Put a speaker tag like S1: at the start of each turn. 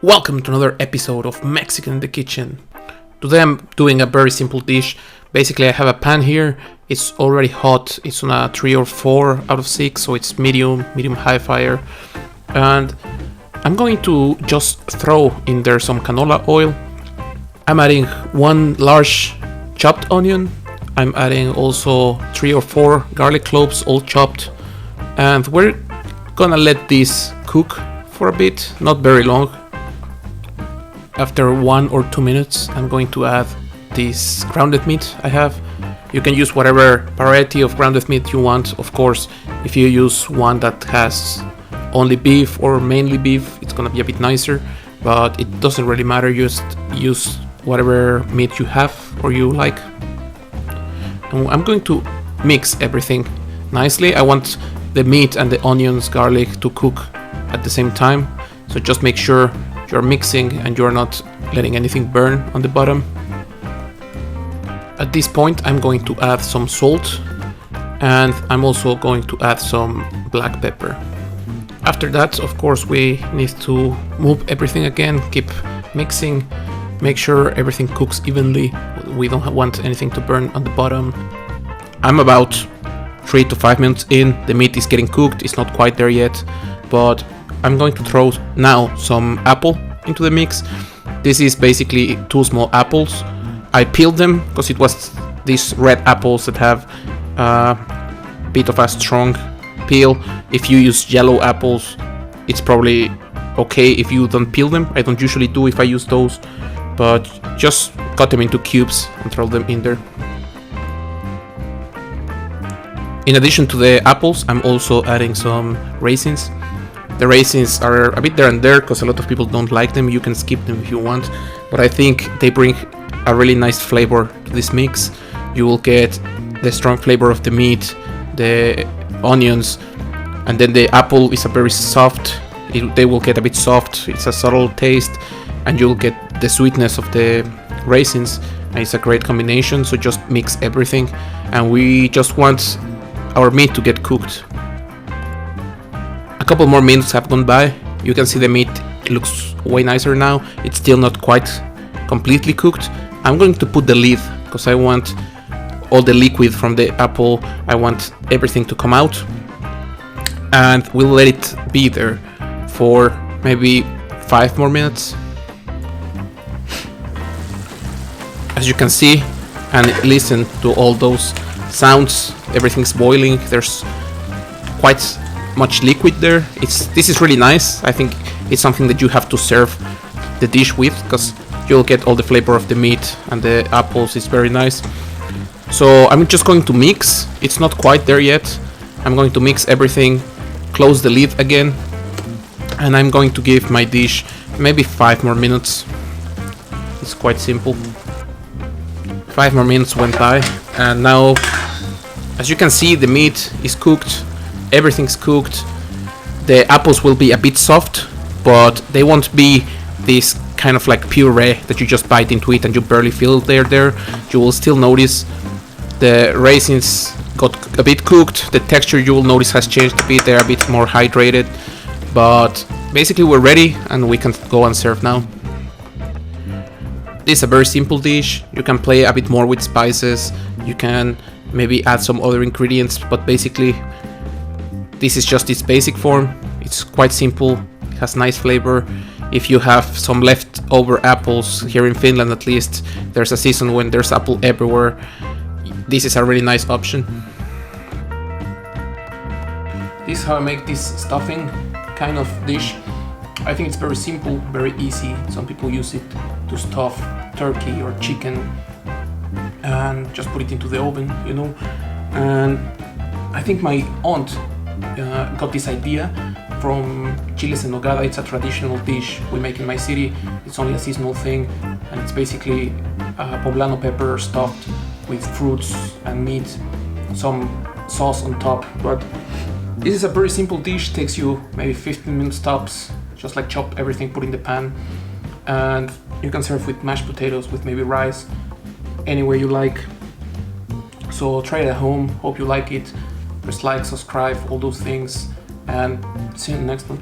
S1: Welcome to another episode of Mexican in the Kitchen. Today I'm doing a very simple dish. Basically I have a pan here, it's already hot, it's on a 3 or 4 out of 6, so it's medium high fire. And I'm going to just throw in there some canola oil. I'm adding 1 large chopped onion. I'm adding also 3 or 4 garlic cloves, all chopped. And we're gonna let this cook for a bit, not very long. After 1 or 2 minutes, I'm going to add this grounded meat I have. You can use whatever variety of grounded meat you want. Of course, if you use one that has only beef or mainly beef, it's gonna be a bit nicer, but it doesn't really matter. Just use whatever meat you have or you like. And I'm going to mix everything nicely. I want the meat and the onions, garlic to cook at the same time. So just make sure you're mixing and you're not letting anything burn on the bottom. At this point I'm going to add some salt and I'm also going to add some black pepper. After that, of course, we need to move everything again, keep mixing, make sure everything cooks evenly. We don't want anything to burn on the bottom. I'm about 3 to 5 minutes in, the meat is getting cooked, it's not quite there yet, but I'm going to throw now some apple into the mix. This is basically 2 small apples. I peeled them because it was these red apples that have a bit of a strong peel. If you use yellow apples, it's probably okay if you don't peel them. I don't usually do if I use those, but just cut them into cubes and throw them in there. In addition to the apples, I'm also adding some raisins. The raisins are a bit there and there because a lot of people don't like them. You can skip them if you want, but I think they bring a really nice flavor to this mix. You will get the strong flavor of the meat, the onions, and then the apple is a very soft. They will get a bit soft. It's a subtle taste, and you'll get the sweetness of the raisins, and it's a great combination. So just mix everything, and we just want our meat to get cooked. A couple more minutes have gone by. You can see the meat looks way nicer now. It's still not quite completely cooked. I'm going to put the lid because I want all the liquid from the apple. I want everything to come out, and we'll let it be there for maybe 5 more minutes. As you can see and listen to all those sounds, everything's boiling. There's quite much liquid there. This is really nice. I think it's something that you have to serve the dish with because you'll get all the flavor of the meat and the apples. It's very nice. So I'm just going to mix. It's not quite there yet. I'm going to mix everything, close the lid again, and I'm going to give my dish maybe 5 more minutes. It's quite simple. 5 more minutes went by, and now, as you can see, the meat is cooked. Everything's cooked. The apples will be a bit soft, but they won't be this kind of like puree that you just bite into it and you barely feel they're there. You will still notice the raisins got a bit cooked. The texture, you will notice, has changed a bit. They're a bit more hydrated, but basically we're ready and we can go and serve now. This is a very simple dish. You can play a bit more with spices. You can maybe add some other ingredients, but basically this is just its basic form. It's quite simple, it has nice flavor. If you have some leftover apples, here in Finland at least, there's a season when there's apple everywhere. This is a really nice option. This is how I make this stuffing kind of dish. I think it's very simple, very easy. Some people use it to stuff turkey or chicken and just put it into the oven, you know. And I think my aunt got this idea from chiles en nogada. It's a traditional dish we make in my city. It's only a seasonal thing, and it's basically poblano pepper stuffed with fruits and meat, some sauce on top. But this is a very simple dish, takes you maybe 15 minutes tops. Just like chop everything, put in the pan, and you can serve with mashed potatoes, with maybe rice, anywhere you like. So try it at home, hope you like it. Press like, subscribe, all those things, and see you in the next one.